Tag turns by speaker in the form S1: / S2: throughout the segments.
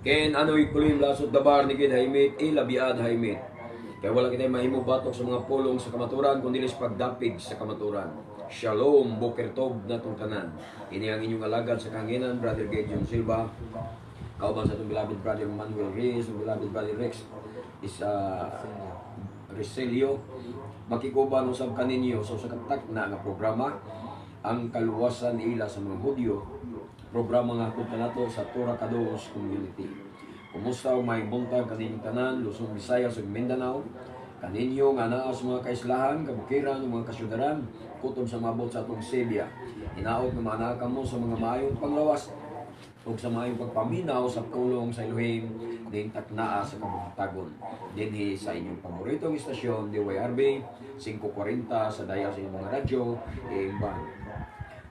S1: Ken ano'y kulim lasot dabar ni gid haymit ilabiad haymit. Kaya wala kitay mahimo batok sa mga pulong sa kamaturan kundi sa pagdapig sa kamaturan. Shalom, Boker Tov natong tanan. Ini ang inyong alagad sa kanginan, Brother Gideon Silva. Kauban sa itong beloved Brother Manuel Reyes, ang beloved Brother Rex is Reselio. Makikuban usab kaninyo so sa katak na nga programa ang kaluwasan ila sa mga Hudyo. Programa nga hatod kanato sa Torah Kadosh Community. Kumusta o may buntag kaninyong tanan, Luzon, Visayas ug Mindanao. Kaninyo nga naa sa mga kaislahan, kabukiran ug mga kasyudaran kutob sa mabot sa atong Sebia. Hinaot nga manaka mo sa mga maayong panglawas ug sa maayong pagpaminaw sa pulong sa Elohim din taknaa sa kabutagon. Dinhi sa inyong paboritong istasyon DYRB 540 sa daya sa inyong mga radyo Imban.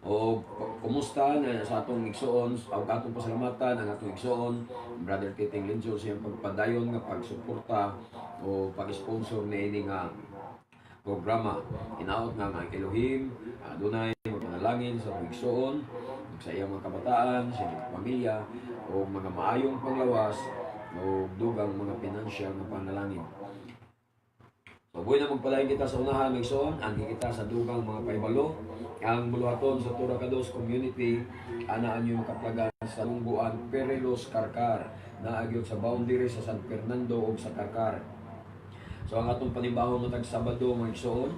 S1: O kumusta na sa atong igsoon, ang atong pasalamatan ang atong igsoon, Brother Titing Lindsay siyang pagpadayon nga pagsuporta o pag-sponsor na ini nga programa. Hinaot nga ang Elohim, adunay magpanalangin sa atong igsoon, sa iyang mga kabataan, sa iyang pamilya, o mga maayong panglawas, o dugang mga pinansyal na panalangin. So, buhay na magpalain kita sa unahan, igsoon, angkin kita sa dugang mga paibalo, ang buluhaton sa Torah Kadosh Community, anaan yung makaplagan sa lungguan Perelos Karkar, na agyod sa boundary sa San Fernando o sa Karkar. So, ang atong panibahon mo tag-Sabado, mga igsoon,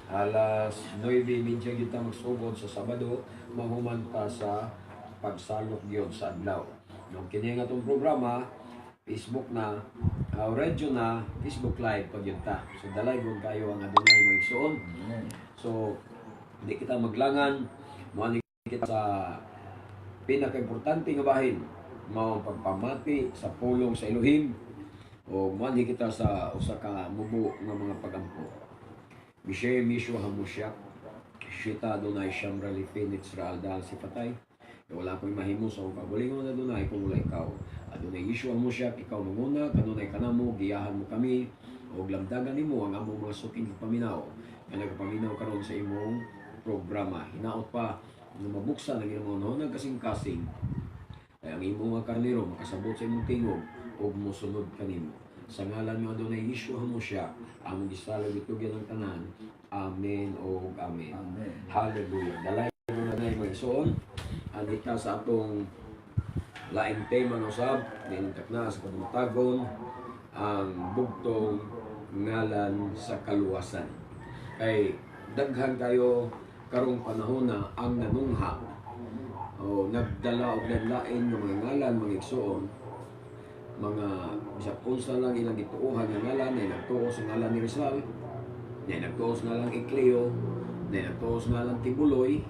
S1: alas 9:30 kita magsugod sa Sabado, mahuman pa sa pagsalok yun sa adlaw. Nung kini nga itong programa, Facebook na, radio na, Facebook Live pag yun ta. So dalay kung kayo ang adunay mga igsoon. So, hindi kita maglangan, muani kita sa pinaka-importante nga bahin, mao pagpamati sa pulong sa Elohim, o muani kita sa usa ka mubo nga mga pagampo. Bishem Yeshua HaMashiach, Shita Adonai Shamra Lifin Israel dahil si Patay. Wala ko'y mahimo sa kagulingon na Adonai kung wala ikaw. Adonai Yeshua HaMashiach, ikaw manguna, kanunay ka na mo, giyahan mo kami, o lamdagan nimo ang among mga suking paminaw. Kaya nagpaminaw karon sa imong programa. Hinaot pa na mabuksan ang imong honag kasing-kasing. Kaya ang imong mga karnero makasabot sa imong tingog o musunod kanimo. Sa ngalan mo Adonai Yeshua HaMashiach, ang gisalag itugyan ng tanan. Amen o Amen.
S2: Amen.
S1: Hallelujah. Dalay mo na mga igsoon. Andita sa atong laing tema ng usab, nilintak na sa kadumatagon, ang bugtong ngalan sa kaluwasan. Kay daghan kayo karong panahon na ang nanungha o nagdala og lain ng mga ngalan, mga igsoon, mga bisag unsa lang ilang gituohan nga ngalan, na nagtuo sa ngalan ni Rizal, na nagtuo sa ngalan Ikleo, na nagtuo sa ngalan Tibuloy,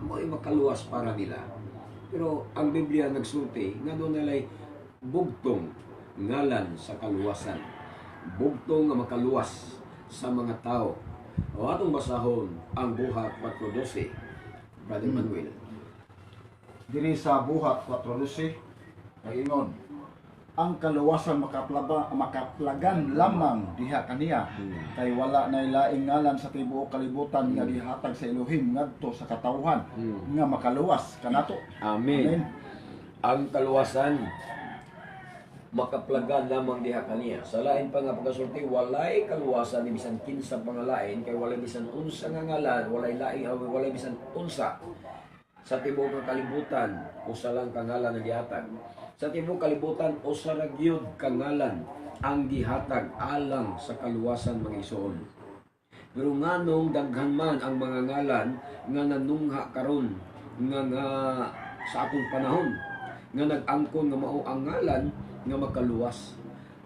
S1: mo'y makaluwas para nila. Pero ang Biblia nagsulti nga doon nalay bugtong ngalan sa kaluwasan. Bugtong nga makaluwas sa mga tao. O atong basahon ang Buhat 4:12. Brother Manuel.
S2: Diri sa Buhat 4:12, nagingon, ang kaluwasan makaplagan lamang diha kaniya, kay wala nay laing ngalan sa tibuok kalibutan nga gihatag sa Elohim ngadto sa katawhan nga makaluwas kanato.
S1: Amen. Ang kaluwasan makaplagan lamang diha kaniya. Sa lain pa nga pagkasulti, walay kaluwasan ni bisan kinsa pangalain, kay walay bisan unsa nga ngalan, walay bisan unsa sa tibuok nga kalibutan, usa lang kangalan ang gihatag. Sa tibuok kalibutan, usa ra gyud kangalan ang gihatag alang sa kaluwasan mga igsoon. Pero nganong daghan man ang mga ngalan nga nanungha karon nga sa atong panahon nga nag-angkon nga mao ang ngalan nga makaluwas.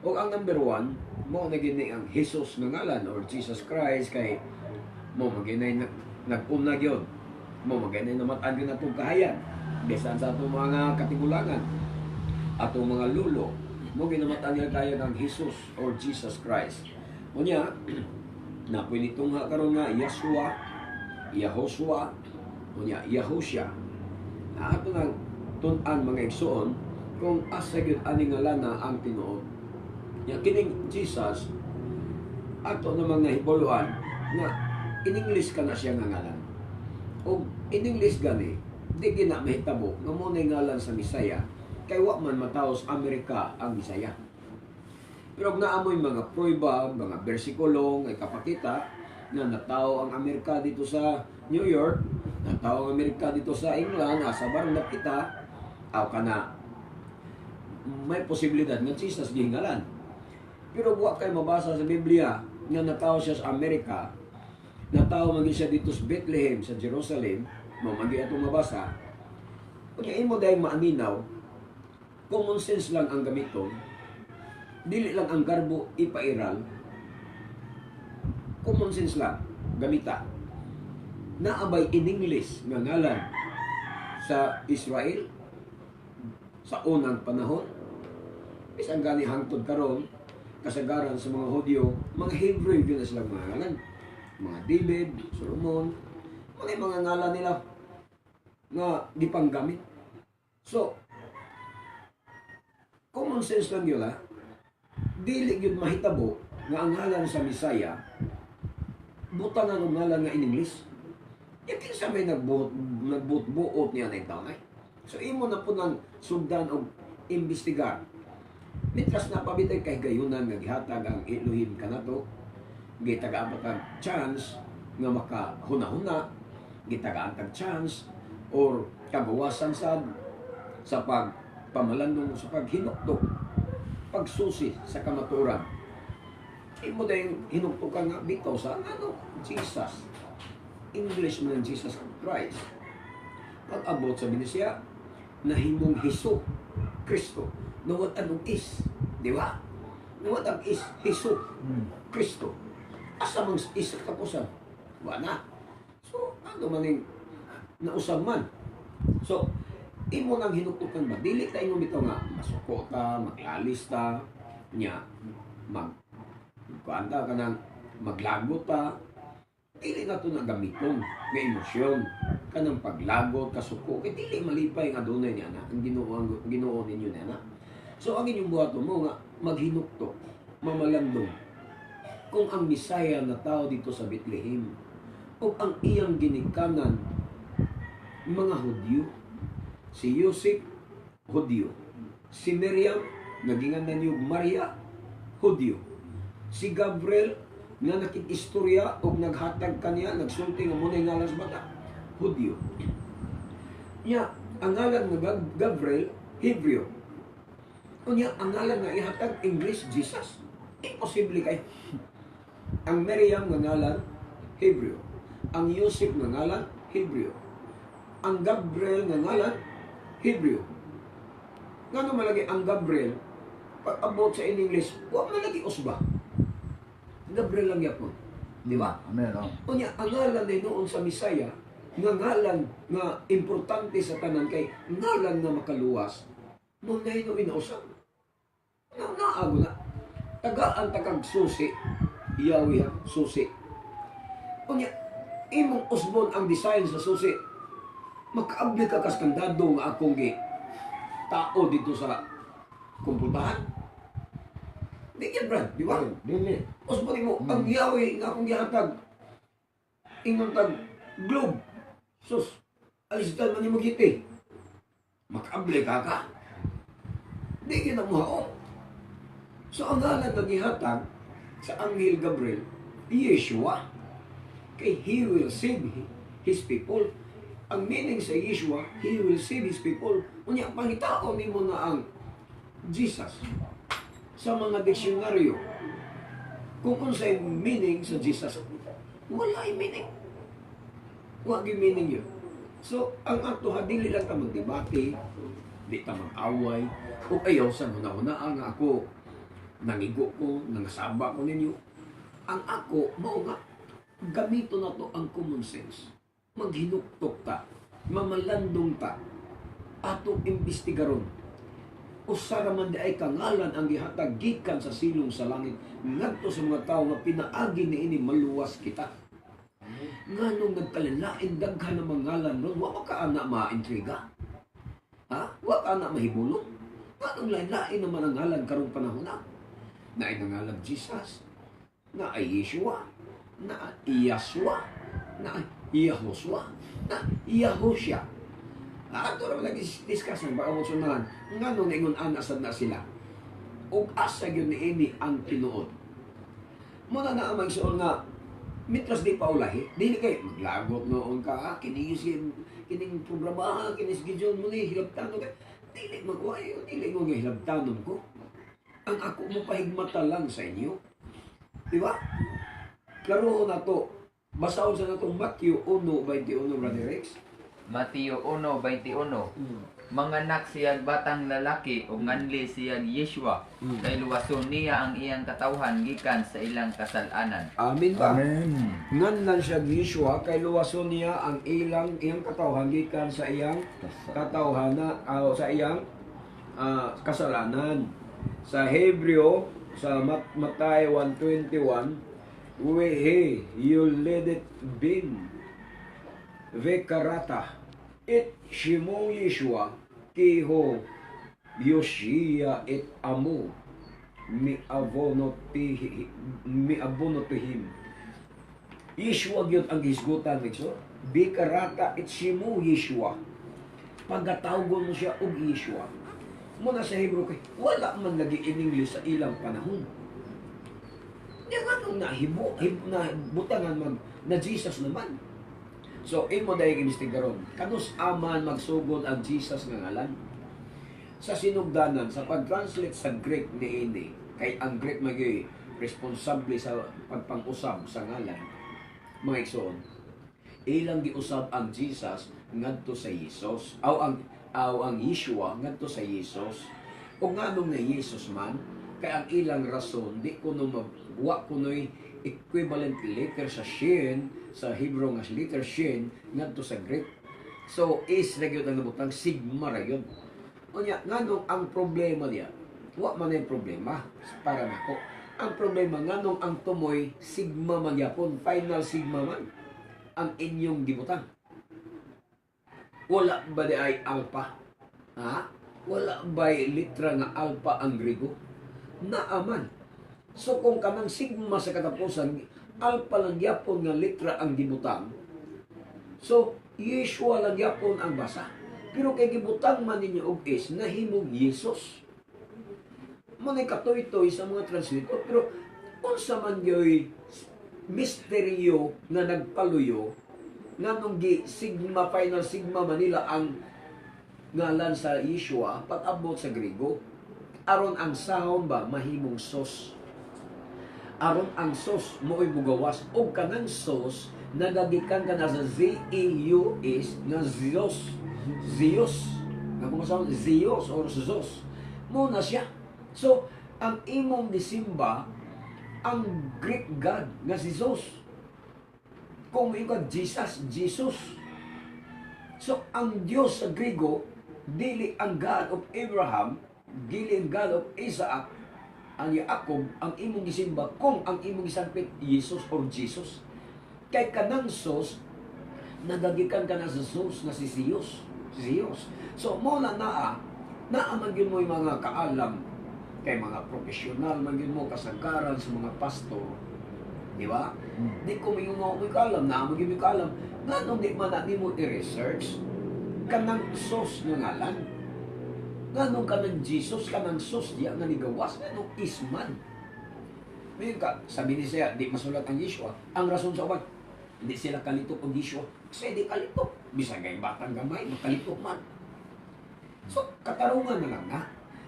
S1: O ang number 1, mao na gini ang Jesus nga ngalan or Jesus Christ, kay mo maginay nag-una gyud. Mo maginay namatan gyud atong kahayan. Bisan sa atong mga katigulangan, atong mga lulo, mo ginamatan nila kaya ng Jesus or Jesus Christ. Unya, na pinitungha karon nga Yeshua, Yahoshua, unya Yahusha. Na ato nang tun-an mga igsoon kung asa gyud ani nga lana ang tinuod. Ya kining Jesus ato namang nahibuluan nga in English ka na siya nga ngalan. O in English gani, di gina mahitabo nga mo na ngalan sa Misaya kay wa man mataos Amerika ang Bisaya. Pero kung naamoy mga prueba, mga bersikulo nga ikapakita na natawo ang Amerika dito sa New York, natawo ang Amerika dito sa England, sa barangay kita, aw kana may posibilidad nga Jesus gihingalan. Pero wa kay mabasa sa Biblia nga natawo siya sa Amerika, natawo man siya dito sa Bethlehem, sa Jerusalem, magi atong mabasa. Kung imo dahil maaminaw, common sense lang ang gamiton, dili lang ang garbo ipairal, common sense lang gamita. Naabay in English nga ngalan sa Israel sa unang panahon, isang gani hangtod karon kasagaran sa mga Hudyo, mga Hebrew yun na silang mga ngalan, mga David, Solomon, mga ngalan nila nga gipanggamit. So, common sense lang yun, dili yun mahitabo nga ang ngalan sa Misaya butangan ang ngalan nga in English. Yung kinsa may nagbuot niya na yung taonay. So, imo na po ng sugdan o imbestigar. Mitras na pabitay kay gayunan nga gihatag ang Elohim kanato, gitagaan tag chance nga makahuna-huna, gitagaan tag chance or kabawasan sa pagpamalandong sa paghinuktok, pagsusi sa kamaturan. Imo dahil hinuktok ka nga bitaw sa Jesus. English man Jesus Christ. Pag-abot sa Binisya, nahimong Hesu Kristo. Nawat anong is, di ba? Nawat ang is, Hesu Kristo. Asa mang is tapusan? Wala. So, ano man yung nausap man. So, imo nang hinuktukan ba? Dili ta ingon bitaw nga masuko ta, maglalis ta, nya kuanta ka nang maglagot ta. Dili na ito na gamiton nga emosyon kanang paglagot, kasuko, kay dili malipay nga dunay niya na ang Ginoo ninyo na. So ang inyong buhaton mo nga maghinuktok, mamalandong kung ang Misaya na tao dito sa Bethlehem o ang iyang ginikanan mga Hudyo. Si Yosef, Hudyo. Si Miriam, nagingan na niyo Maria, Hudyo. Si Gabriel, nga nakikistorya o naghatag kaniya, nagsulti nga muna yung ngalan sa bata, Hudyo. Ang ngalan nga Gabriel, Hebreo. Kunya, ang ngalan nga ihatag English, Jesus. Imposible kay. Ang Miriam nga ngalan, Hebreo. Ang Yosef nga ngalan, Hebreo. Ang Gabriel nga ngalan, Hebreo. Nga malagi ang Gabriel, pag abot sa English, huwag malagi usba. Gabriel lang yapon. Di ba?
S2: Amen.
S1: Kunya, ang ngalan na noon sa Misaya, nga ngalan nga importante sa tanan kay ngalan nga makaluwas, mo na ino inausap. Naago na. Tagaan takag susi, Yahweh susi. Kunya, imong usbon ang design sa susi, makaabli ka kaskandado nga akong tao dito sa kumputahan. Di yan, Brad, di ba?
S2: Dili.
S1: Usbon mo, ang Yahweh nga akong gihatag, ingon tag globe. Sus, alisdan man yung magiti. Makaabli ka. Di ka na muhaon. So, ang ngalan na gihatag sa Anghel Gabriel, Yeshua. Kay he will save his people. Ang meaning sa Yeshua, he will save his people. Unya, pangitaon ni mo na ang Jesus sa mga diksyonaryo. Kung sa meaning sa Jesus, wala yung meaning. Wag yung meaning yun. So, ang ato dili lang ta magdebate, di ta mag-away, o ayaw sa muna-una nga ako, nangigo ko, nangasaba ko ninyo. Ang ako, mao nga, gamito na to ang common sense. Maghinuktok ta, mamalandong ta, ato imbestigaron. Usara man di ay kangalan ang gihatag gikan sa silong sa langit ngadto sa mga tao nga pinaagi niini maluwas kita. Nganong nagkalalain daghan ng mga ngalan ron, wa ka ana ma-intriga. Ha? Wa ka ana mahibulong. Nganong lain-lain naman ang ngalan karong panahon na. Na ay nangalan Jesus, na ay Yeshua, na ay Yasua, na ay Yahosua, na Yahosya. Ato naman nag-discuss ng pag-emosyonalan. Nga nung ingon anasad na sila. O asa yun ni ini ang tinuod. Muna na ang magsuon nga, mitras di pa ulahi. Dili kay maglagot noon ka, kining programa, kinis gidyon mo ni, hilabtanon ka. Dili magwayo, dili mo nga hilabtanon ko. Ang ako mo pahigmata lang sa inyo. Diba? Klaro na to. Basahon sa natong Matthew 1:21, Brother Rex.
S3: Mateo 1:21. Manganak siyag batang lalaki ug nganli siyag Yeshua. Kay luwason niya ang iyang katawhan gikan sa ilang kasalanan.
S1: Amin ba?
S2: Amen.
S1: Nganlan siya Yeshua kay luwason niya ang iyang katawhan gikan sa iyang katawhana sa iyang kasalanan. Sa Hebreo sa Matay 1:21, "Wehe yuledet bin vekarata et shimo Yeshua kiho Yoshia et amo mi abonotihim." Yeshua gyud ang gisgutan nigso. Vekarata et shimo Yeshua. Pagkatawgon mo siya og Yeshua. Muna sa Hebrew kay wala man lagi in English sa ilang panahon. Di nga nung na butangan na Jesus naman. So, imo dahil kinistigaron, kanus aman magsugod ang Jesus nga ngalan. Sa sinugdanan, sa pag-translate sa Greek ni ini, kay ang Greek magay responsable sa pagpang-usab sa ngalan, mga igsoon, ilang giusab ang Jesus ngadto sa Jesus, aw ang Yeshua ngadto sa Jesus. Kung nganong na Jesus man, kay ang ilang rason, di ko no magwa ko no'y equivalent letter sa shin, sa Hebrew nga letter shin, ngadto sa Greek. So, is na yun ang nabutang sigma ra yun. Unya, nganong ang problema niya, wa man yung problema para nako. Ang problema, nganong ang tumoy, sigma man yapon, final sigma man, ang inyong gibutang. Wala ba di ay alpha? Ha? Wala ba litra nga alpha ang Grigo? Naaman. So kung kanang sigma sa katapusan, alpha lang yapon nga litra ang gibutang. So, Yeshua lang yapon ang basa. Pero kay gibutang man ninyo og is, nahimog Jesus. Manay katoy-toy sa mga translator, pero unsa man yo'y misteryo na nagpaluyo, nganong sigma, final sigma Manila ang ngalan sa Yeshua, pag-abot sa Grigo, aron ang sahon ba mahimong sos. Aron ang sos mo'y bugawas, o kanang sos, nagagikan ka na sa Z-E-U-S, na Zeus. Zeus. Nga kung saan, Zeus or Zeus. Muna siya. So, ang imong disimba, ang Greek God nga si Zeus. Kung ikaw Jesus. So, ang Diyos sa Grigo, dili ang God of Abraham, dili ang God of Isaac, ang Jacob, ang imong gisimba, kung ang imong gisampit, Jesus or Jesus. Kay kanang sos, nagagikan ka na sa sos na si Zeus. So, muna man yun mo yung mga kaalam, kay mga profesional, man yun mo kasagaran sa mga pastor, di ba? Di ko may mo kalam, naamag yung kalam. Nga nung di man natin mo i-research, kanang sos ng ngalan. Nga nung kanang Jesus, kanang sos diya nga nigawas, nga nung isman. Ngayon ka, sabi ni siya, di masulat ang Yeshua. Ang rason sa uban, hindi sila kalito ang Yeshua. Kasi di kalito. Bisa gay batang gamay, makalito man. So, katarungan na lang na.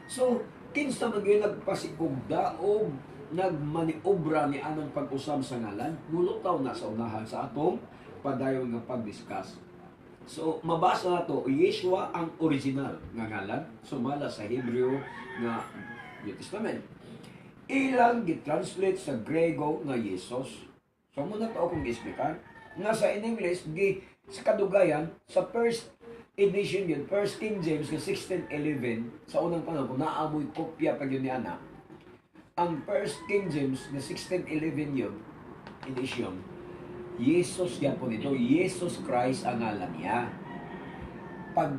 S1: So, kinsa man gyud nagpasikugda o nagmaniobra ni anang pag-usab sa ngalan, nulutaw na sa unahan sa atong padayon nga pag-discuss. So, mabasa na to, Yeshua ang original nga ngalan, sumala sa Hebreo nga New Testament. Ilang gitranslate sa Grego nga Jesus. So, muna to akong gi-explican. Nga sa in English, sa kadugayan, sa first edition yun, First King James nga 1611, sa unang panahon, naamoy kopya pag yun ni Ana. Ang First King James nga 1611 yun, edition, Jesus yan po nito, Jesus Christ ang ngalan niya. Pag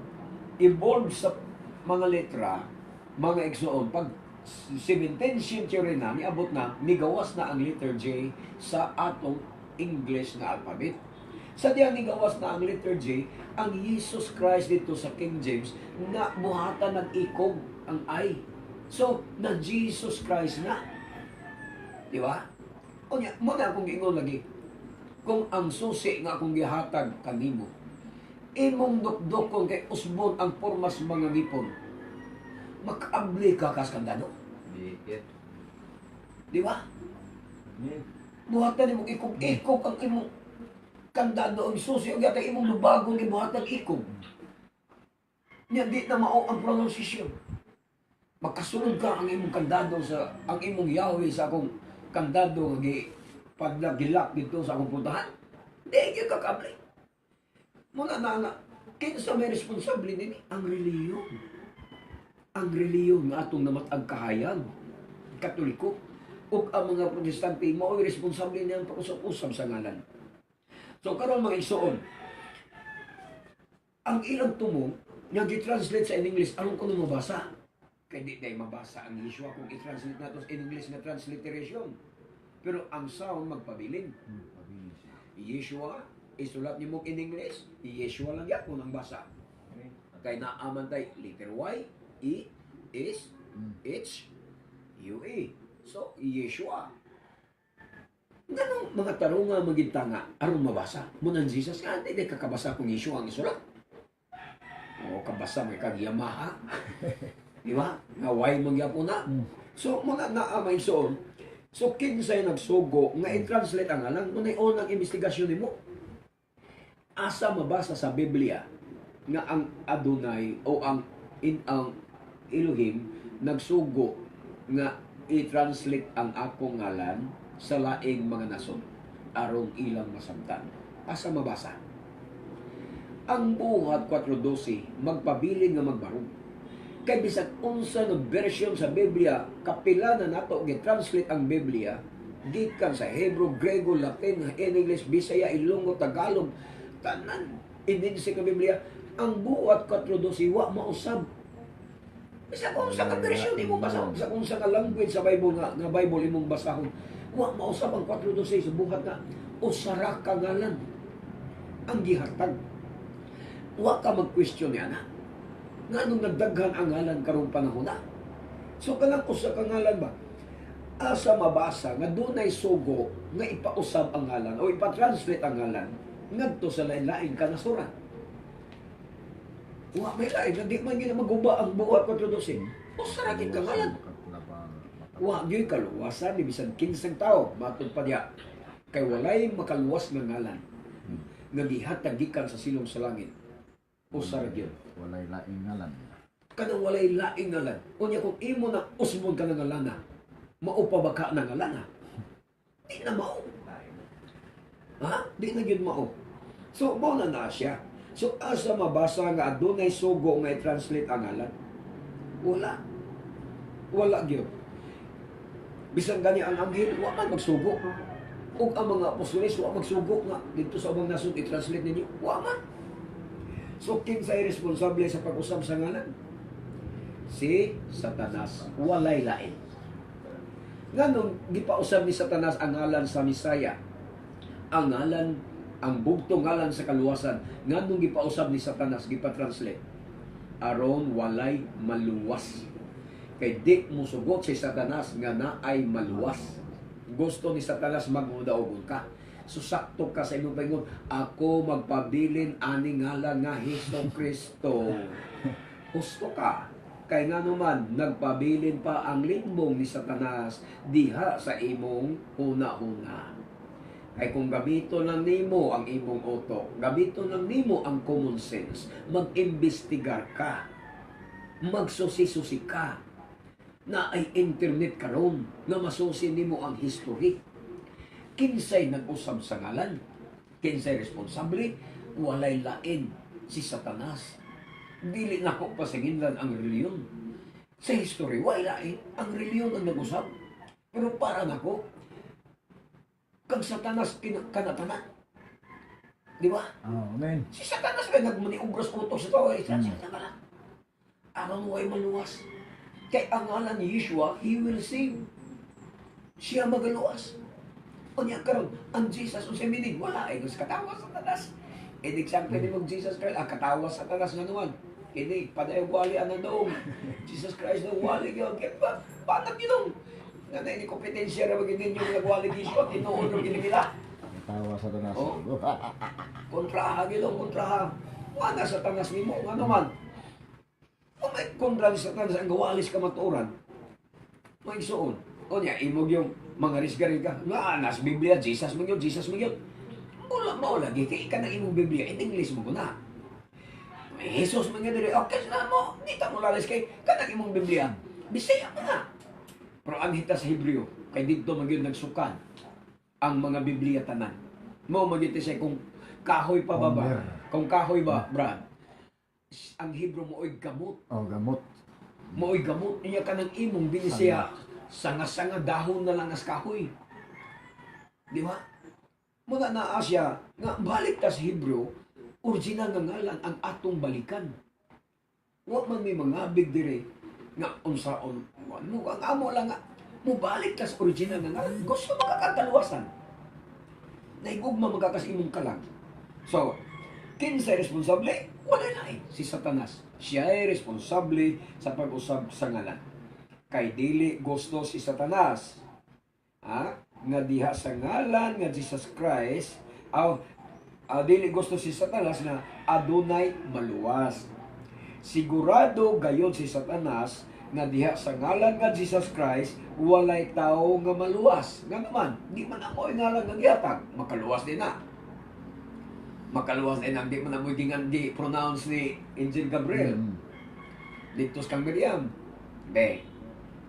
S1: evolve sa mga letra, mga exoon, pag 17th century na, niabot na, nigawas na ang letter J sa atong English na alphabet. Sa diyang gawas na ang letter J, ang Jesus Christ dito sa King James, na buhatan ng ikog ang I. So, na Jesus Christ na. Di ba? O niya, muna akong giingon lagi. Kung ang susi nga akong gihatag kanimo, imong dukdukon kay usbon ang pormas mga ngipon, makaabli ka kaskandano. Di ba? Buhatan imong ikog-ikog ang imong kandado ang susi o yata imong lubagon ni buhatan ikog. Nya di na mao ang pronunciation. Makasunod ka ang imong kandado sa ang imong Yahweh sa akong kandado gi paglagilak dito sa akong puntahan. Di gyud ka kabli. Muna na kinsa may responsable nini ang reliyon. Ang reliyon nga atong namatag kahayag Katoliko ug ang mga Protestante mao responsable niyan pag-usap-usap sa ngalan. So karon mga igsoon, ang ilang tumo nga gi-translate sa English aron ko na mabasa. Kay di day mabasa ang Yeshua kung i-translate nato sa English na transliteration. Pero ang sound magpabilin. Yeshua, isulat niyo mo in English, Yeshua lang yan kung ang basa. Kay naaman tayo, letter Y, E, S, H, U, E. So, Yeshua. Ganong mga tarunga magintanga, aron mabasa. Munan Jesus nga, hindi kakabasa kung Yeshua ang isulat. O, kabasa may kag Yamaha. Di ba? Nga Y magyapon na. So, mga naamay soon, so, kinsay nagsugo nga i-translate ang alang, ngunay unang investigasyon mo. Asa mabasa sa Biblia nga ang Adonai o ang Elohim nagsugo nga i-translate ang akong ngalan sa laing mga nason aron ilang masamtan. Asa mabasa? Ang buhat 4:12 magpabilin nga magbarog. Kay bisag unsa nga version sa Biblia, kapila na nato gi-translate ang Biblia gikan sa Hebrew, Grego, Latin, English, Bisaya, Ilonggo, Tagalog, tanan ininsi ka Biblia, ang buhat 4:12 wa mausab. Bisag unsa ka version imong basahon, bisag unsa ka language sa Bible nga Bible imong basahon, wa mausab ang 4:12 sa buhat nga usara ka ngalan ang gihatag. Wa ka mag-question niya na. Nga nung nagdaghan ang ngalan karong panahon na. So kanang usa ka ngalan ba? Asa mabasa nga dunay sugo nga ipausab ang ngalan o ipatranslate ang ngalan ngadto sa lain-lain kanasuran. Wa may lain nga di man gyud maguba ang buhat 4:12. Usara gid ka ngalan. Wa gyud kaluwasan ni bisan kinsang tawo matud pa diha. Kay walay makaluwas nga ngalan nga gihatag gikan sa silong sa langit. Usara gyud.
S2: Walay laing ngalan.
S1: Kanang walay laing ngalan. Unya kung imo na usbon ka ng ngalan, mao pa ba ka ng ngalan? Di na mao. Ha? Di na gyud mao. So, mao na siya. So, asa mabasa nga adunay sugo nga i-translate ang ngalan? Wala. Wala gyud. Bisan gani ang anghel, wa man magsugo. Ug ang mga apostoles, wa magsugo nga dito sa ubang nasod i-translate ninyo. Wa man. So, kinsay responsable sa pag-usab sa ngalan? Si Satanas. Walay lain. Nga nung gipausab ni Satanas ang ngalan sa Misaya, ang ngalan, ang bugtong ngalan sa kaluwasan, nga nung gipausab ni Satanas, gipatranslate, aron walay maluwas. Kay di mo sugot si Satanas nga naay maluwas. Gusto ni Satanas magmudaogon ka. So sakto ka sa imong paingon, ako magpabilin ani ngalan nga Hesus Kristo. Gusto ka. Kay nga naman, nagpabilin pa ang limbong ni Satanas diha sa imong una-una. Kay kung gamito lang nimo ang imong utok, gamito lang nimo ang common sense, mag-imbestigar ka, magsusi-susi ka, na ay internet karon na masusi nimo ang history. Kinsay nag-usab sa ngalan? Kinsay responsable? Walay lain si Satanas. Dili na ko pasinginlan ang reliyon. Sa history, walay lain. Ang reliyon ang nag-usab. Pero para nako, kag Satanas kanatanan. Di ba?
S2: Amen.
S1: Si Satanas kay nagmaniubras utos sa tao. Translate na lang. Aron mo ay maluwas. Kay ang ngalan ni Yeshua, He will save. Siya magaluwas. O niya karon ang Jesus unsay meaning? Wala ay sa katawa sa tanas. Example ni mong Jesus Christ, katawa sa tanas nga naman. Kini padayong wali ana doong. Jesus Christ no wali gyud kay paano gyud nga na ini kompetensya ra magin ninyo nga wali dito tinuod ro gid nila.
S2: Tawa sa tanas.
S1: Oh. Kontraha gyud kontraha. Wala sa tanas nimo nga naman. O may kontra sa tanas ang gawalis ka matuoran. May suon. O niya imog yung mga risgari ka. Nga nas Biblia Jesus mo gyud. Wala mo lagi kay ka nang imong Biblia in English mo na. May Jesus man diri. Okay na mo. Di ta mo lalis kay kanang imong Biblia. Bisaya mo na. Pero ang hita sa Hebreo kay didto man gyud nagsukan ang mga Biblia tanan. Mo magiti siya kung kahoy pa ba ba? Kung kahoy ba, Brad? Ang Hebreo mo oy gamot.
S2: Oh, gamot.
S1: Mo oy gamot niya kanang imong binisya. Sanga-sanga dahon na lang as kahoy. Di ba? Muna na siya nga balik ta sa Hebreo, original nga ngalan ang atong balikan. Wa man may mga big dire nga unsaon mo ang amo lang nga mo balik ta sa original nga ngalan. Gusto makakataluwasan. Naigugma magkakas imong kalang. So, kinsa responsable? Wala na si Satanas. Siya ay responsable sa pag-usab sa ngalan. Kay dili gusto si Satanas nga diha sa ngalan nga Jesus Christ dili gusto si Satanas na adunay maluwas. Sigurado gayon si Satanas nga diha sa ngalan nga Jesus Christ walay tao nga maluwas. Nga naman, di man ako ngalan nga gihatag, makaluwas din na. Makaluwas din ang di man mo di pronounce ni Angel Gabriel. Dito sa kang Miriam. Be.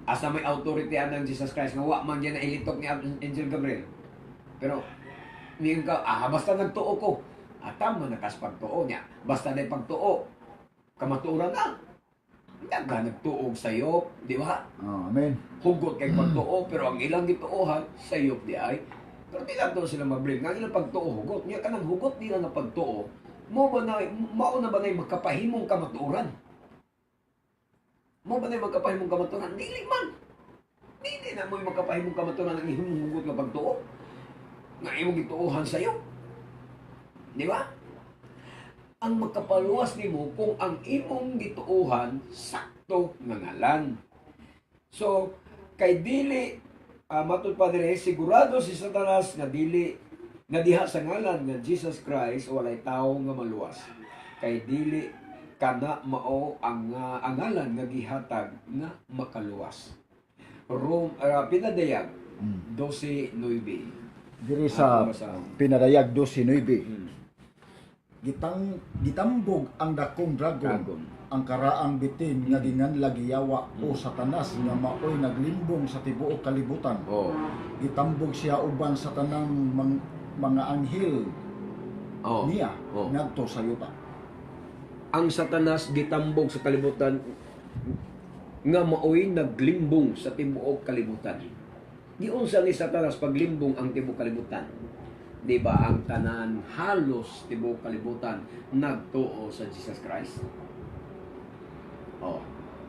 S1: Asa may authority ng Jesus Christ nga wa man yan na ilitok ni Angel Gabriel. Pero niyon ka, basta nagtuo ko. Tama nakas pagtuo niya. Basta na pagtuo, kamaturan na. Hindi ka nagtuog sayop, di ba?
S2: Oh, amen.
S1: Hugot kay pagtuo, pero ang ilang gituohan, sayop di ay. Pero di lang sila mablame. Nga ilang pagtuo, hugot. Nga ka ng hugot nila na pagtuo, mauna ba na yung magkapahimong kamaturan? Mo ba na magkapahimong kamaturan? Dili man. Dili na mo magkapahimong kamaturan ang himuhugot nga pagtuo. Nga imong gituohan sa'yo. Di ba? Ang magkapaluwas nimo kung ang imong gituohan sakto nga ngalan. So, kay dili matud pa dire sigurado si Satanas nga dili nga diha sa ngalan nga Jesus Christ walay tawo nga maluwas. Kay dili kana mao ang ngalan nga gihatag nga makaluwas. Pinadayag 12:9.
S2: Diri sa pinadayag 12:9. Gitambog ang dakong dragon. Ang karaang bitin nga ginganla giyawa o Satanas nga maoy naglimbong sa tibuok kalibutan. Gitambog siya uban sa tanang mga anghel niya ngadto sa yuta.
S1: Ang Satanas gitambog sa kalibutan nga maoy naglimbong sa tibuok kalibutan. Giunsa ni Satanas paglimbong ang tibuok kalibutan? Di ba ang tanan halos tibuok kalibutan nagtuo sa Jesus Christ?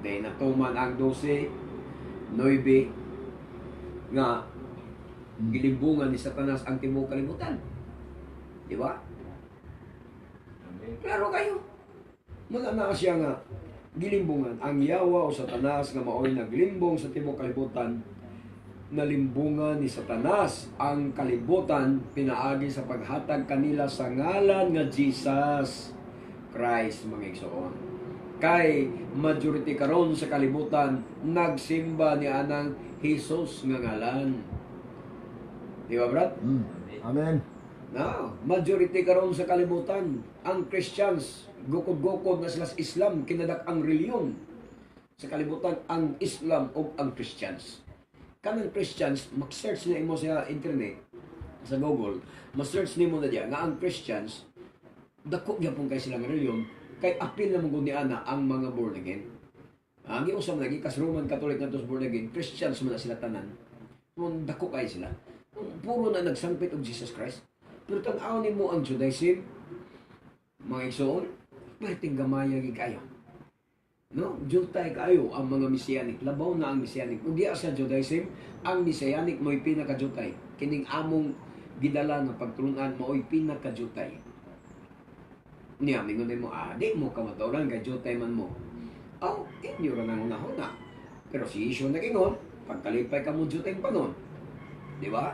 S1: Di natuman ang 12:9 nga gilimbungan ni Satanas ang tibuok kalibutan. Di ba? Klaro kayo. Mga na siya nga gilimbungan ang yawa o Satanas nga maoy naglimbong sa tibuok kalibutan. Nalimbungan ni Satanas ang kalibutan pinaagi sa paghatag kanila sa ngalan nga Jesus Christ mga igsoon. Kay majority karon sa kalibutan nagsimba ni anang Jesus nga ngalan. Di ba, Brad?
S2: Amen.
S1: No, majority karon sa kalibutan ang Christians gukod-gukod na sila sa Islam kinadak ang reliyon sa kalibutan ang Islam o ang Christians. Kanang Christians mag-search na imo sa internet sa Google, ma-search nimo na diya nga ang Christians dako gyapon kay silang reliyon kay apil na mong ana ang mga born again. Ang giusam lagi kas Roman Catholic ngadto born again, Christians man na sila tanan. Mun dako kay sila. Puro na nagsangpit og Jesus Christ. Pero tan-aw nimo ang Judaism, mga igsoon, mahiteng gamaya gyud kayo. No, Jutay kayo ang mga Messianic. Labaw na ang Messianic. Kung diya sa Judaism, ang Messianic mo'y pinaka-Jutay. kining among gidala nga pagtulunan mao'y pinakajutay. Niya, mingon mo, di mo kamaturan, kay jutay man mo. Inyo ra nang una-una. Pero si Isyo nagingon, pagkalipay ka mo jutay pa nun. Di ba?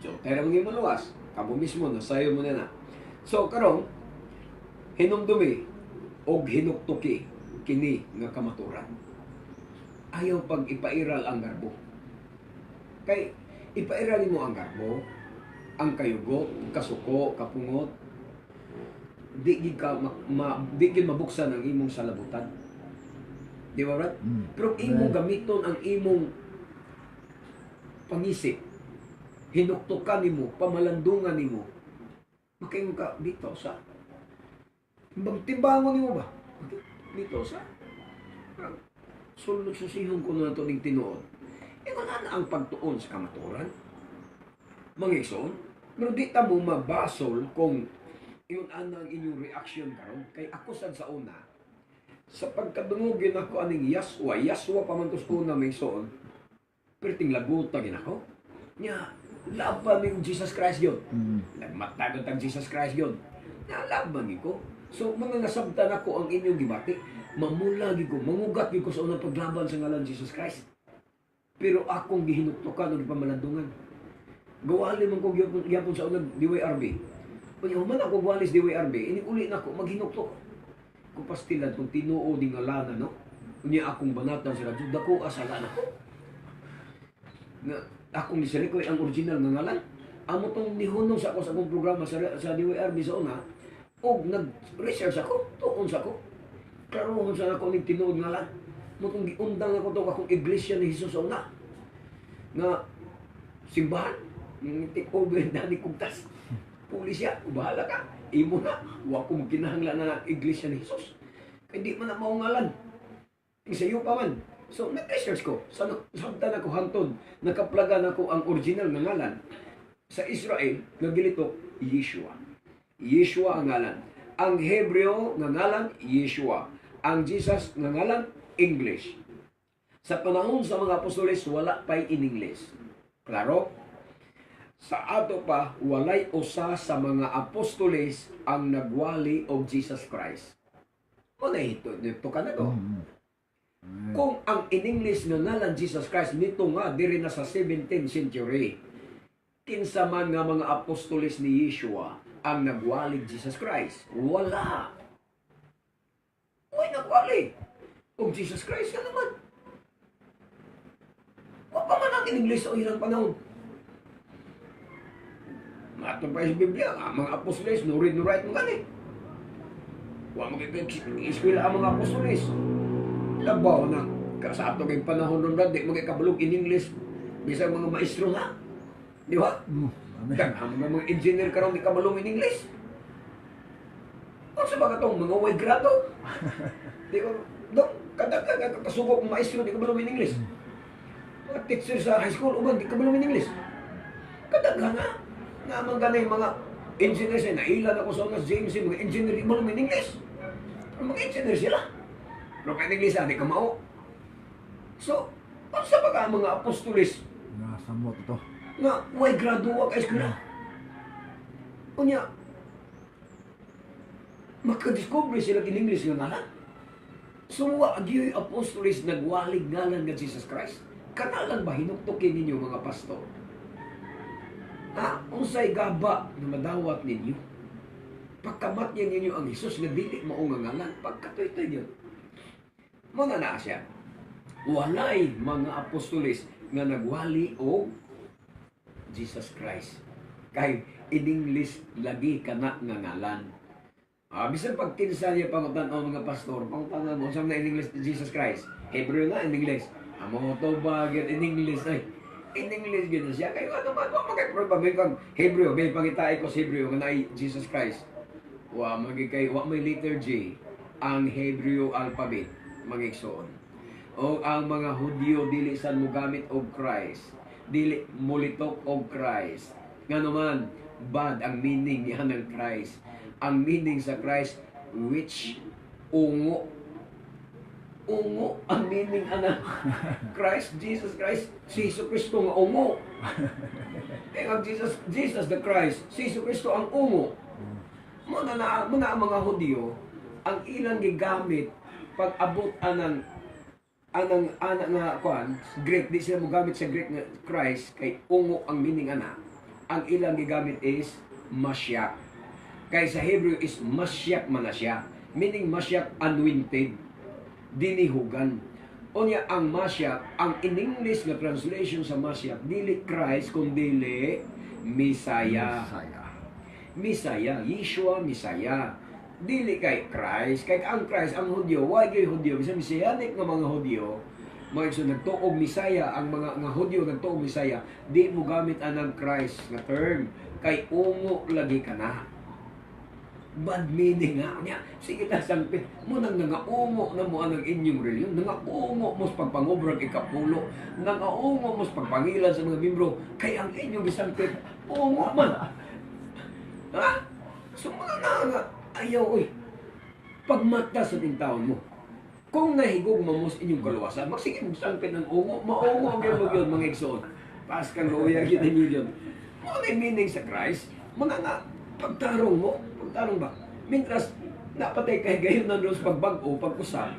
S1: Jutay ra mga maluwas. Kamo mismo, nasayo mo na. So, karong, hinumdumi, og hinuktuki, kini nga kamaturan. Ayaw pag ipairal ang garbo. Kay, ipairal mo ang garbo, ang kayugot, kasuko, kapungot, di gid mabuksan ang imong salabutan. Di ba, Brad? Pero imong gamiton ang imong pangisip, hinuktukan nimo, pamalandungan nimo, makaingon ka dito sa timbangon nimo ba? Dito sa sulod susihon ko na ito ng tinuod. Kung ano ang pagtuon sa kamaturan? Mangison, pero di ta mo mabasol kung yun ano ang inyong reaction karon. Kay ako sad sa una, sa pagkadungogin ako aning Yaswa pa man tos una may soon, perting laguta gin ako. Nya, laban ni Jesus Christ yun. Nagmatagot ang Jesus Christ yun. Nya, laban ni ko. So, mga nasabtan ako ang inyong gibati, mamulagi ko, mangugat ko sa unang paglaban sa ngalan Jesus Christ. Pero akong gihinuktukan o gipamalandungan. Gawali man ko gyapon sa unang DYRB. Kung human ako gawalis DYRB, uli na ako, maghinuktok. Kung pastilan, kung tinuo di ngalanan, no? Kunya akong banatan sila, dako asalan ako. Nga, akong nisirikoy ang original nga ngalan. Amo tong nihunong sa ako sa akong programa sa DYRB sa una, o nag-research ako, tuon sa ako. Klaro sa ako ng tinuod ngalan. Mutong giundang ako itong akong iglesia ni Jesus sa una. Nga, simbahan, take over na ni Kugtas. Pulisya, bahala ka. Imo na. Huwag ko magkinahanglan na iglesia ni Jesus. Kaya di man na maungalan. Isayo pa man. So, nag-research ko. Sabtan ako hantod. Nakaplagan ako ang original na ngalan. Sa Israel, nagilito, Yeshua. Yeshua ang ngalan. Ang Hebreo nga ngalan, Yeshua. Ang Jesus nga ngalan, English. Sa panahon sa mga apostoles, wala pa'y in English. Klaro? Sa ato pa, walay usa sa mga apostoles ang nagwali og Jesus Christ. Ano ito ka na to? Kung ang in English nga ngalan Jesus Christ, nito nga, diri na sa 17th century, kinsa man nga mga apostoles ni Yeshua ang nagwali Jesus Christ? Wala. Uy, nagwali og Jesus Christ ka naman. Wa pa man ang in English o ilang panahon. Matong pa sa Biblia, ang mga apostoles, no read, no write mo gani. Huwag mag-eskwela ang mga apostoles. Labaw na, sa ato kayong panahon nun na, di mag-ikabalog in English, bisang mga maestro na. Di ba? Ang mga engineer ka rin, di kabalong in English. Ano sa mga itong mga way grado? Di ko, kada kasubok ng maestro, di kabalong in English. Mga teacher sa high school, uban, di kabalong in English. Kadaga nga. Nga mga mga engineers ay nailan ako sa mga James, mga engineer, di mo naman English. Mga engineer sila. Pero kahit English, hindi ka mao. So, ano sa mga apostolis?
S2: Nasamot ito.
S1: Nga, way graduwa ka eskwela. Kunya, makadiscover sila in English nga ngalan. So, wag yung apostolis nagwalig ngalan nga Jesus Christ. Kanalan ba hinuktukin ninyo mga pastor? Unsay gaba na madawat ninyo? Pagkamat niya ninyo ang Jesus na dili maungangalan, pagkatoy-toy yun. Mga na siya, walay mga apostolis nga nagwali o Jesus Christ. Kay in English lagi ka na nga ngalan. Bisan pag kinsa niya pangutan o mga pastor, pangutan mo, saan na in English Jesus Christ? Hebrew na in English. Amo to ba in English ay? In English gina siya. Kayo ano man, magkakaroon may kang Hebrew, may pangitay ko sa Hebrew, nga na Jesus Christ. Wa may letter J, ang Hebrew alphabet, magigsoon. O ang mga Hudyo, dili san mo gamit og Christ. Dili mulitok og Christ. Nga naman, bad ang meaning niya ng Christ. Ang meaning sa Christ, which ungo. Ungo ang meaning ana Christ, Jesus Christ, si Jesu Kristo nga ungo. Kaya Jesus the Christ, si Jesu Kristo ang ungo. Mga Hudyo, ang ilang gigamit pag abot anang nga kuan Greek, di sila mo gamit sa Greek nga Christ kay ungo ang meaning ana. Ang ilang gigamit is Mashiach. Kay sa Hebrew is Mashiach man na siya. Meaning Mashiach anointed, dinihugan. Unya ang Mashiach, ang in English nga translation sa Mashiach, dili Christ kundi Messiah. Messiah, Yeshua, Messiah. Dili kay Christ. Kay ang Christ, ang Hudyo, why kay Hudyo? Bisa Messianic nga mga Hudyo, mga so nagtuog Messiah, ang mga Hudyo nagtuog Messiah, di mo gamit anang Christ nga term. Kay ungo lagi ka na. Bad meaning nga niya. Sige ta sangpit. Mo nang nangaungo na mo ang inyong reliyon. Nangaungo mo sa pagpangobrang ikapulo. Nangaungo mo sa pagpangilan sa mga membro. Kay ang inyong isangpit, ungo man. Ha? So mga ayaw, oy. Pagmata sa tintaon mo. Kung nahigog mo sa inyong kaluwasan, magsige mo sangpit ng ungo. Maungo ang yun mga igsoon. Paskan luya yun ang yun. Ano yung meaning sa Christ? Mga nga, pagtarong mo. Pagtarong ba? Mintras, napatay kay gayon na doon sa pagbago, pag-usap,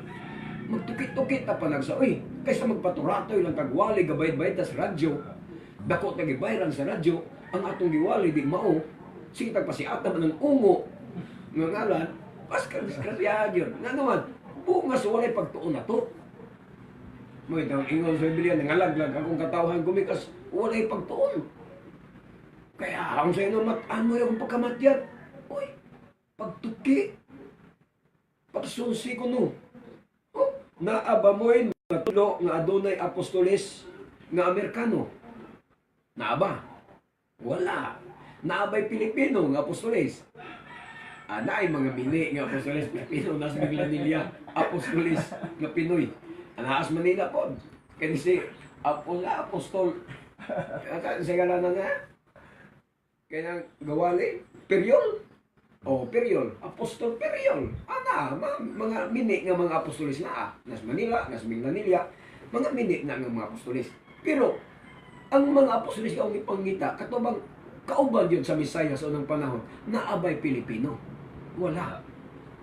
S1: magtukit-tukit na pa nagsa, uy, kaysa magpaturatoy lang kagwali, gabayad-bayad sa radyo, dakot na gibayran sa radyo, ang atong giwali, di mao, sige tagpasiatan man ng ungo, ng ngalan, paskas-kasyag yun. Nga naman, bungas walay pagtuon na to. Mo itong ingon sa Biblia, nangalaglag akong katawhan gumikas, walay pagtuon. Kaya ang sa inyo, ano yung pagkamatyat? Uy, pagtuki. Pagsusi ko no. Oh, naaba mo'y natulo nga adunay apostolis nga Amerikano. Naaba? Wala. Naabay Pilipino nga apostolis. Naay mga bili nga apostolis Pilipino nas Biglanilla apostolis nga Pinoy. Anaas Manila po. Kaya si apostol. Sa galanan nga. Kaya gawali, periol. Periol. Apostol periol. Mga mini nga mga apostolis na nas Manila, nas Biglanilla, mga mini na nga mga apostolis. Pero, ang mga apostolis nga ipangita, katubang kauban yun sa Misaya sa unang panahon, naabay Pilipino. Wala.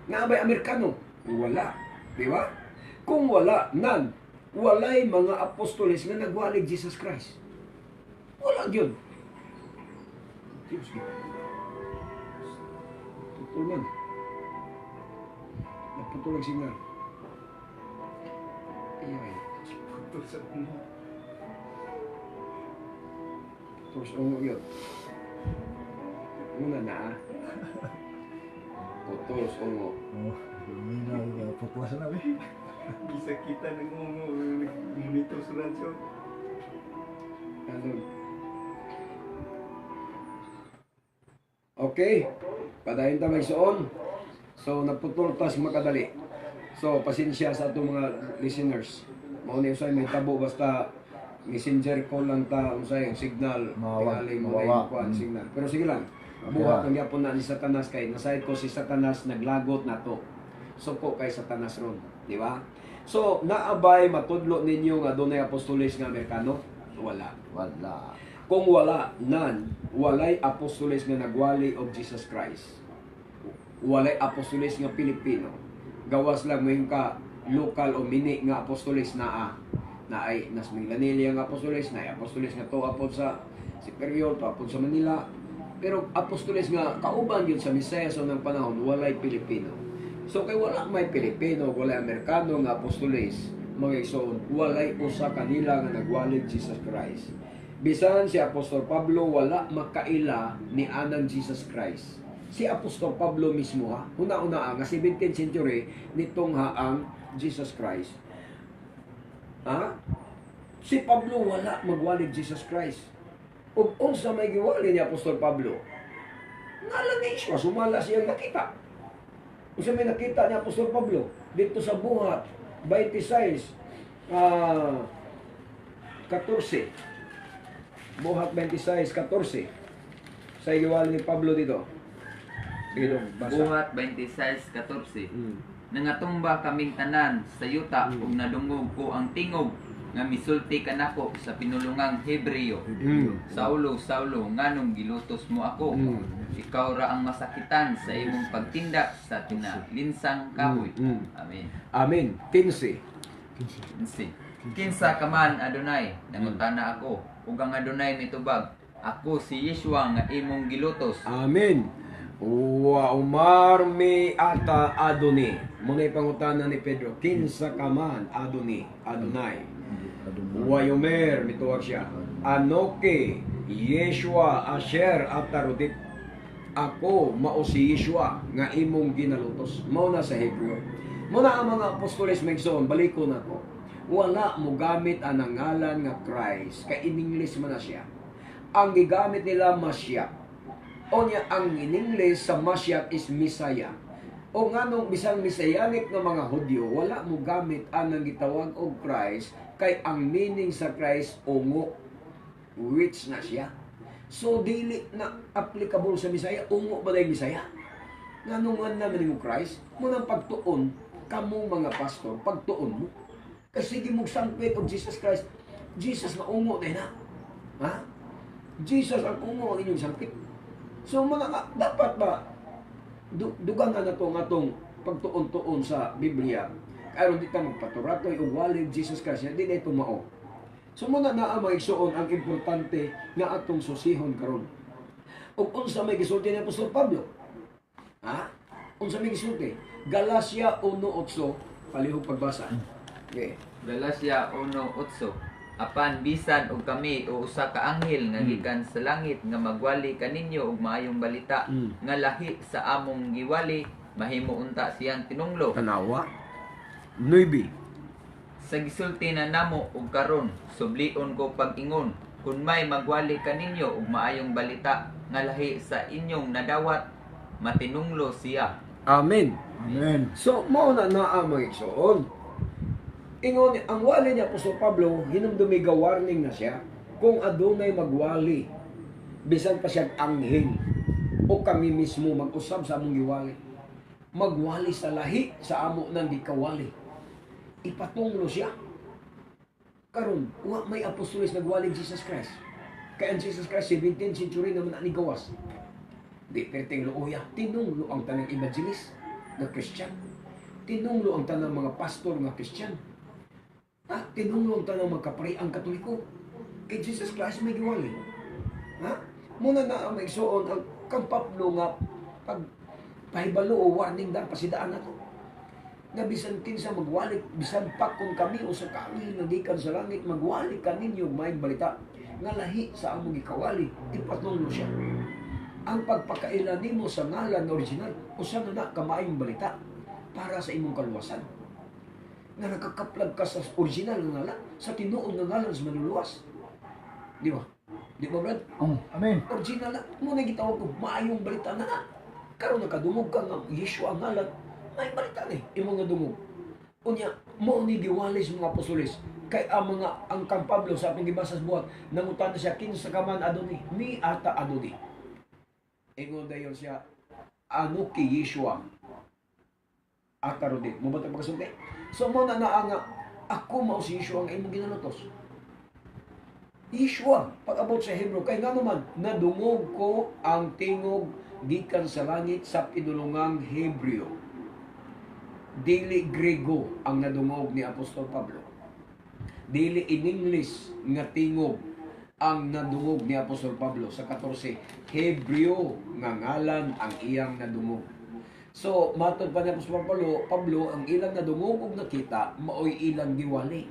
S1: Naabay Amerikano. Wala. Di ba? Kung wala, walay mga apostolis nga nagwalig Jesus Christ. Wala yun. Diyos ko. Putol man. Naputol ang signal. Ayay. Putol sa ungo. Putol sa ungo yun. Muna na Putol sa ungo.
S2: Luminaw, pupwasan na eh.
S4: Bisa kita ng monitor sa radyo.
S1: Ano? Okay. Padayon ta may suon. So, naputol tas makadali. So, pasensya sa atong mga listeners. Mauna usay may tabo basta messenger call lang ta usay ang signal. Tingali mo na yung signal. Pero sige lang. Buhat ang yapon na ni Satanas kay nasayad ko si Satanas naglagot na to. Suko kay Satanas ron, di ba? So, naabay matudlo ninyo nga dunay apostolis nga Amerikano? Wala. Kung wala, walay apostolis nga nagwali of Jesus Christ. Walay apostolis nga Pilipino. Gawas lang mo yung ka local o mini nga apostolis na ay nas Minglanilla nga apostolis, na apostolis nga to apod sa Superior, to apod sa Manila. Pero apostolis nga kauban yun sa Misaya sa unang panahon, walay Pilipino. So kay wala may Pilipino, walay Amerikano nga apostolis, mga igsoon, walay usa kanila nga nagwalid Jesus Christ. Bisan si Apostol Pablo wala makaila ni anang Jesus Christ. Si Apostol Pablo mismo una-una nga 17th century nitong ang Jesus Christ. Si Pablo wala magwalid Jesus Christ. Ug unsa may giwali ni Apostol Pablo? Ngalan ni Yeshua, sumala siyang nakita. Unsa may nakita ni Apostol Pablo dito sa Buhat 26 14. Buhat 26:14. Sa giwali ni Pablo dito. Dito, basa.
S3: Buhat 26:14. Nangatumba kaming tanan sa yuta ug nadungog ko ang tingog nga misulti ka nako sa pinulungang Hebreo. Saulo, Saulo, nganong gilutos mo ako? Ikaw ra ang masakitan sa imong pagtindak sa tinalinsang kahoy. Amen.
S1: Amen. 15.
S3: Kinsa ka man, Adonai, nangutana ako, ug ang Adonai mitubag, ako si Yeshua nga imong gilutos.
S1: Amen. Wa umar mi ata Adoni. Muna ipangutana ni Pedro, kinsa ka man Adoni, Adonai. Wa yomer mituwag siya. Anoke Yeshua asher atarudit. Ako mao si Yeshua nga imong ginalutos. Mao na sa Hebreo. Muna ang mga apostoles megson, baliko na ko. Wala mo gamit ang ngalan nga Christ. Kay in English man na siya. Ang gigamit nila Mashiach. O niya, ang in English sa Mashiach is Messiah. O nga nung bisang Messianic na mga Hudyo, wala mo gamit ang gitawag og Christ, kay ang meaning sa Christ, ungo, which na siya. So, dili na applicable sa Messiah, ungo ba dahil Messiah? Nga nung namin yung Christ, munang pagtuon, kamo mga pastor, pagtuon mo. Kasi sige mong sangpit og Jesus Christ, Jesus na ungo na na. Ha? Jesus ang ungo ang inyong sangpit. So, mga dapat ba dugang na atong pagtuon-tuon sa Biblia, karon di ta magpaturatoy og walid Jesus Christ, di na ito mao. So muna na ang maigsuon ang importante nga atong susihon karon. Ug unsa may gisulti ni Apostol Pablo? Ha? Unsa may gisulti? Galacia 1:8, palihog pagbasa. Okay.
S3: Galacia 1:8. Apan bisan og kami o usa ka anghel nga gikan sa langit nga magwali kaninyo og maayong balita nga lahi sa among giwali, mahimo unta siyang tinunglo.
S1: Tanawa. 9.
S3: Sa gisulti na namo og karon, sublion ko pag-ingon, kun may magwali kaninyo og maayong balita nga lahi sa inyong nadawat, matinunglo siya.
S1: Amen.
S2: Amen.
S1: So, mao na ang maigsuon. Ingon, ang wali niya Apostol Pablo, hinumdumiga warning na siya kung adunay magwali, bisan pa siyang anghel o kami mismo mag-usab sa among giwali. Magwali sa lahi sa amo nang gikawali. Ipatunglo siya. Karon, wa may apostoles nagwali Jesus Christ. Kaya ang Jesus Christ, 17th century naman ani gawas. Di perting luoya, tinunglo ang tanang evangelist na Christian. Tinunglo ang tanang mga pastor nga Christian. Tinunglo ang tanang magkapari ang Katoliko. Kay Jesus Christ may giwali. Ha? Muna na ang maigsuon ang kang Pablo nga pag pahibalo o warning dan pasidaan nato. Nga bisan kinsa magwali, bisan pa kung kami o sa kami nga gikan sa langit, magwali kaninyo may balita nga lahi sa among gikawali, ipatunglo siya. Ang pagpakailan nimo sa ngalan original, usa na kamaayong balita para sa imong kaluwasan. Nga nakakaplag ka sa original nga ngalan, sa tinuod nga ngalan sa manluluwas. Di ba? Di ba, Brad?
S2: Amen.
S1: Original na. Muna gitawag ko, maayong balita na na. Karon nakadungog ka nga, Yeshua ang ngalan, may balita na imong nga dungog. Unya, mo ni giwalis mga apostoles. Kay ang kang Pablo sa atong gibasa sa buhat, nangutan na siya, kinsa ka man Adoni, mi ata Adoni. Ingon dayon siya, ano ki Yeshua? Atarudit. Mo ba ito pagkasunti? So mo na nga, ako mao si Yeshua ang imong ginalutos. Yeshua, pag-abot sa Hebrew, kay nga naman, nadungog ko ang tingog gikan sa langit sa pinulungang Hebreo. Dili Grego ang nadungog ni Apostol Pablo. Dili in English nga tingog ang nadungog ni Apostol Pablo sa 14. Hebreo nga ngalan ang iyang nadungog. So, matod pa ni Apostol Pablo, ang ilang nadungog ug nakita, maoy ilang giwali.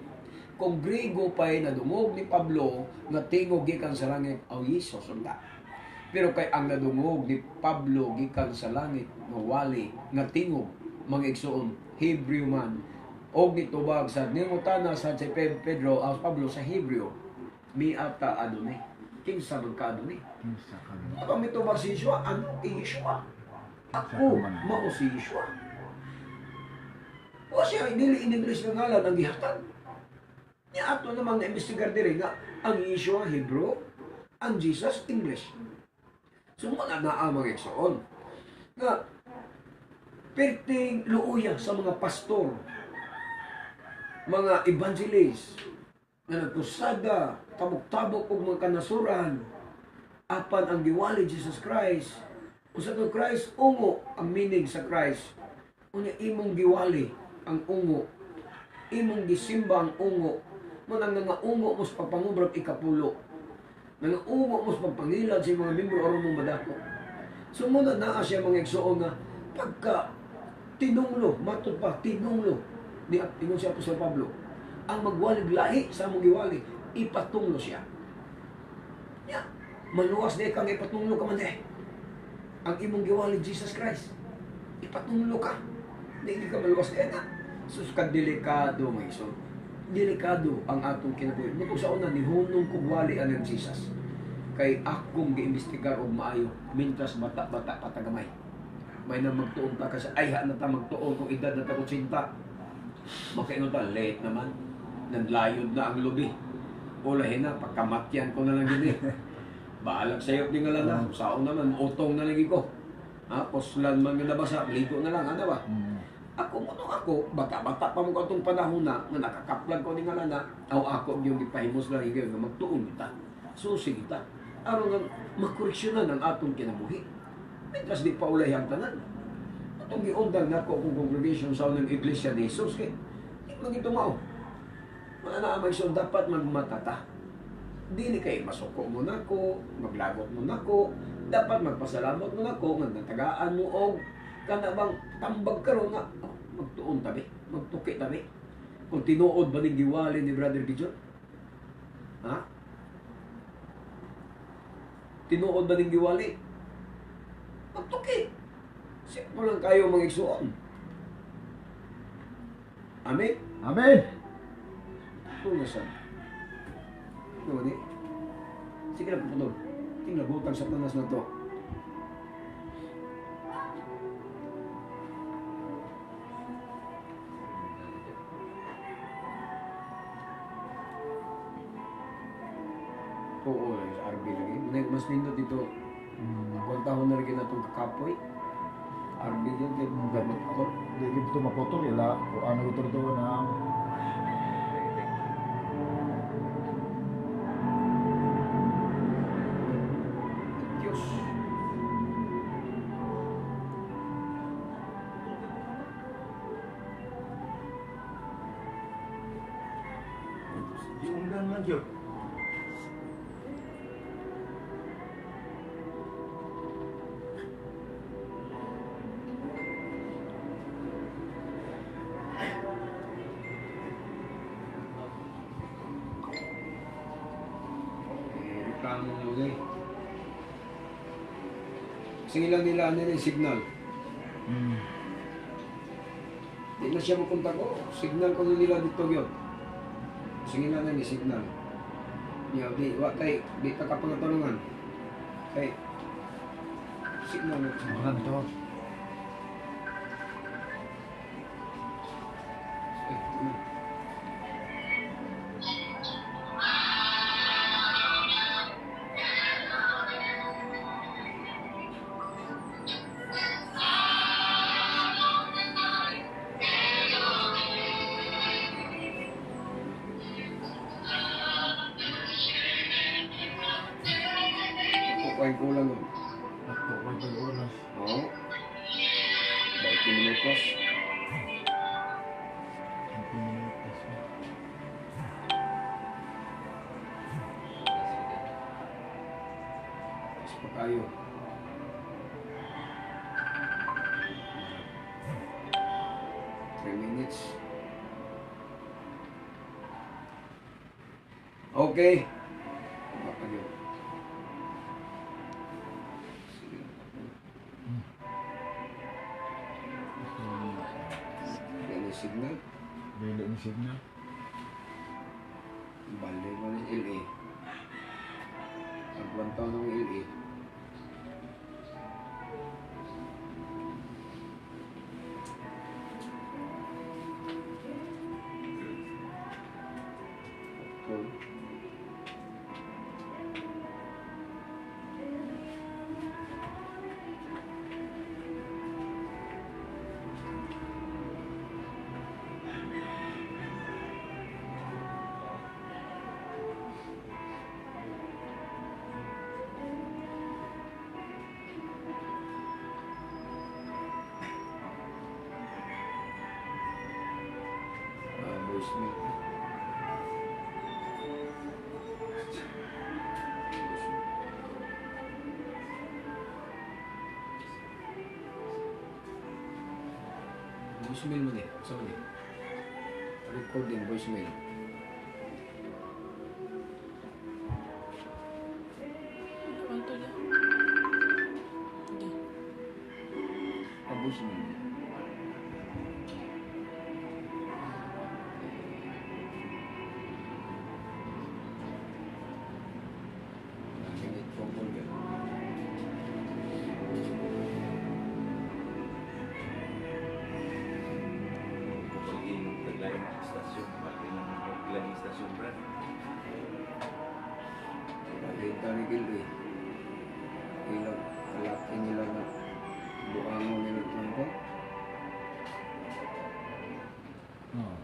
S1: Kung Grego pa'y nadungog ni Pablo, nga tingog gikan sa langit, aw Yesus unta. Pero kay ang nadungog ni Pablo gikan sa langit, nga wali, nga tingog, mga igsuon, Hebrew man, og nitubag sa ningutana sa Pedro, Pablo sa Hebreo, mi ata Adonai. Kinsa man ka Adonai? Ako mitubag si Yeshua, ano Yeshua? Ako, mao si Yeshua. O siya, dili in English nga ngalan ang gihatag. Niya ato namang na-investigar diri nga ang Yeshua Hebrew, ang Jesus English. So mga naamang igsoon nga perting luuya sa mga pastor, mga evangelist, na nagkusada, tabok-tabok og mga kanasuran, apan ang giwali Jesus Christ. Usa ka Christ, ungo ang meaning sa Christ. Unya imong giwali ang ungo. Imong gisimba ang ungo. Mo nang nga ungo mo sa pagpangubrag ikapulo. Nang ungo mo sa pagpangilad sa mga membro aron mong madako. So muna naa siya mga igsoon nga pagka tinunglo, matod pa, tinunglo ni ingon si Apostol Pablo, ang magwalig lahi sa among giwali, ipatunglo siya. Ya, maluwas na kang ipatunglo ka man ang imong giwali Jesus Christ. Ipatunglo ka. Hindi ka maluwas na sus ka delikado, mga igsoon. Delikado ang atong kinabuhi. Muto sa una, nihunong kugwali ang Jesus. Kay akong giimbestigar og maayo, mintas bata-bata patagamay. May na magtuon ta kasi ay na ta magtuon kung edad na ta 80. Makaingon ta late naman. Nanlayod na ang lubi. Ulahin na pagkamatyan ko na lang gini. Bahalag sayo di nga lang na. Saon naman utong na lagi ko. Ha, poslan man nga nabasa, ligo na lang ano ba? Ako bata-bata pa mo katong panahon na nakakaplag ko ni nga na. Aw ako yung gipahimos lang higayon nga magtuon kita. Susi kita. Aron nga makoreksyonan ang atong kinabuhi. Mientras di pa ulay ang tanan. Itong giundang na ko kung congregation sa unang iglesia ni Jesus kay di man ito mao. Mananaamay siya dapat magmatata. Dili kay masuko mo nako, maglagot mo nako, dapat magpasalamat mo nako, nagtagaan mo og kana bang tambag karon nga magtuon tabi, magtuki tabi. Kung tinuod ba ning giwali ni Brother Gijon? Ha? Tinuod ba ning giwali? Magtuki. Simple lang kayo mga igsuon. Amen?
S2: Amen.
S1: Ito na siya. Ito ni. Sige na puputol. Tingnan butang sa tanas na to. Oo, sa RB lagi. Mas nindot dito. Kuwantahon na rin na itong kakapoy. RB dyan, kaya gamit ako.
S2: Hindi ito mapotol ila o ano ito na
S1: Diyos.
S4: Diundan man yun.
S1: Reklamo na ulit. Sige lang nila ano yung signal. Di na siya mapunta ko. Signal ko nila dito yun. Sige lang na ni signal. Yo, di ka kapangatulungan. Kay signal na siya.
S2: Mahan to.
S1: Kukuhain ko lang yun.
S2: Ako, may oras.
S1: Oo. 20 minutos. Tapos pa tayo. Three minutes. Okay. Baka yun. Sige. Yan yung signal.
S2: Bili ni signal.
S1: Balik mo ng LA. Pagbantaw ng LA. Okay. Voicemail mo ni. Sa mo ni. Recording voicemail.
S5: Kanto niya. Hindi.
S3: Abos mo.
S1: Ganit phone call yan.
S4: Pagiging taglayang istasyon, pagiging istasyon, Brad.
S1: Nakita ni Gilby. Ilang kalaki nila na buang mo nila ko.
S2: Ah.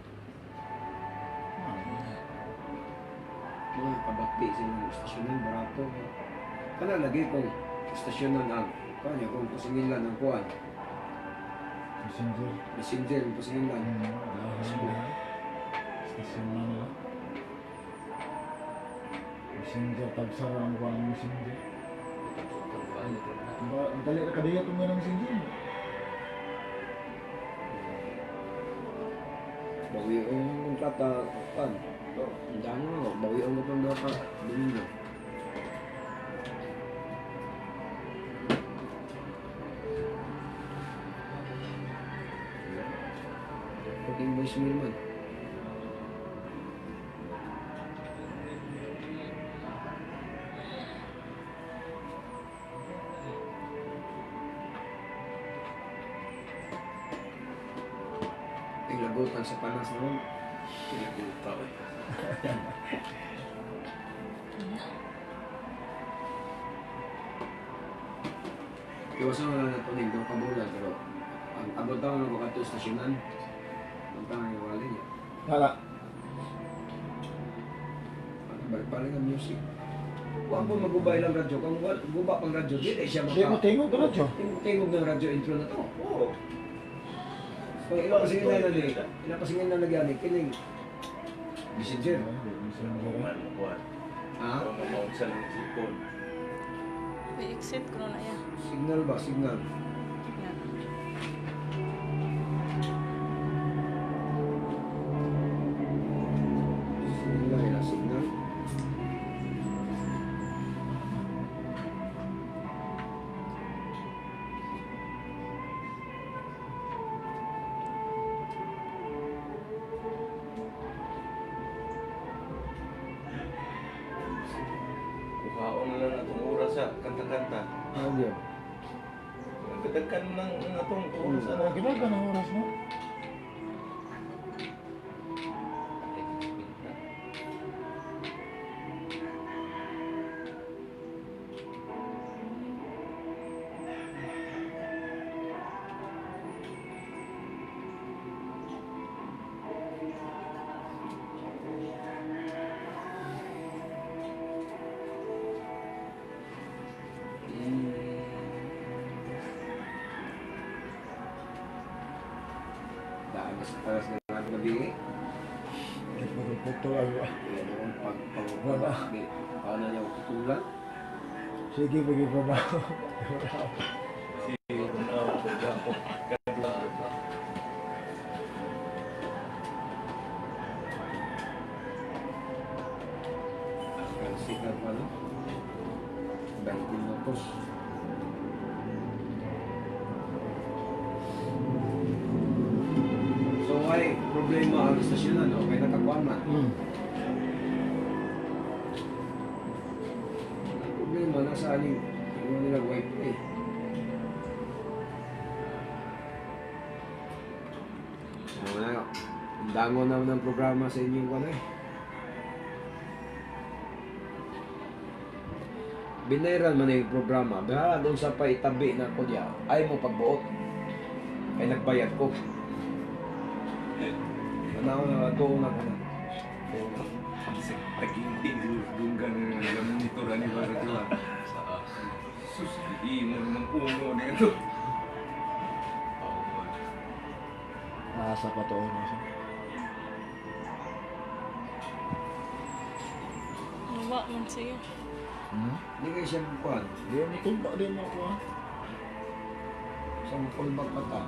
S1: Mga kabakti silang istasyonan, barato. Kana lagi kong istasyonan ang kanya kung pasingilan ng kuan.
S2: Messenger.
S1: Messenger ang pasingilan.
S2: Stasyon na nila. Messenger, tagsara ang kuha ng messenger. Diba, ang dali na kadiya itong ng messenger.
S1: Bawi ang kontrata kan. Ang dami mo, bawi ang utang data. Domingo. Paging voicemail man. Lagutan sa panas naman.
S4: Pinaguta eh.
S1: Iwasan mo lang na ito ng kabulan, pero ang abot ako ng bakato stasyonan. Ang tangang yung wali niya.
S2: Wala.
S1: Balik-balik ang music. Huwag mo magubay lang radyo. Kung guba pang radyo, di siya
S2: Di mo tingog ka na siya.
S1: Tingog ng radyo intro na to.
S4: Oo.
S1: Kung ilang pasingin na nali, ilang pasingin na nagyani, kining messenger.
S2: Messenger.
S4: Man, kuwan.
S1: Ha?
S4: Kung mamawag sa ng sipon.
S5: I-exit ko na yan.
S1: Signal ba? Signal.
S5: Yan.
S1: Signal ya, signal.
S4: Kuhaon na lang itong oras sa kanta-kanta.
S1: Ah, diyan.
S4: Ang kadagkan ng itong oras
S2: Ano,
S4: na.
S2: ginawa ka ng oras mo?
S1: Daan sa taras ng mga gabi.
S2: Puto lang.
S1: Yan ang
S2: Wala.
S1: Paano niya putulan?
S2: Sige, bagi pa ba?
S4: Si Unaw, Gapo, Kadla.
S1: Ang sikat pa no? 20 minutos. So ay problema ang istasyonan, no? Kaya nakakuha man. Ang problema nasa aling yung nila wifi. So na, ang dango naman ng programa sa inyong kanay. Binairan man na yung programa, bahala doon sa paitabi na ko diya, ay mo pagbuot. Ay nagbayad ko. Ano na doon na ko na.
S4: Pag-inti, dunggan na lang monitoran ni Bara Dila. Sus, mo naman puno na ito.
S2: Asa pa to na siya.
S5: Wala man siya.
S1: Hindi kayo siya magpuan.
S2: Di mo tumba din mo ako.
S1: Sa mapulbag mata.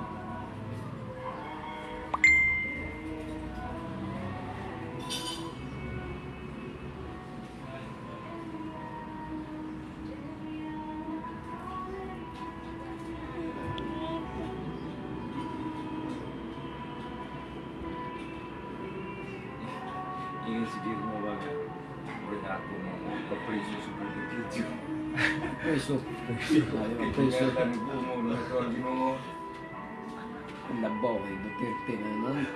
S4: sige mo ba nga. Wala ako mga kapriso sa pagkikidyo.
S1: Peso. Peso.
S4: Tingnan mo na ito ang ginoo.
S1: Ang labaw ay Duterte na naman.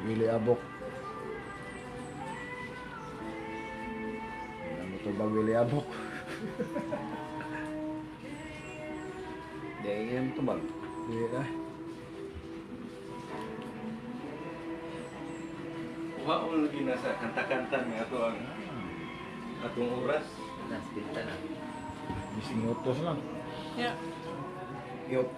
S1: Willie Abok. Alam mo to ba Willie Abok? Dahil yan to ba? Hindi na.
S4: Kuha mo lagi na sa kanta-kanta nga ito ang atong oras.
S3: Nas pinta na.
S2: 10 minutos lang.
S5: Yeah.
S1: Yok.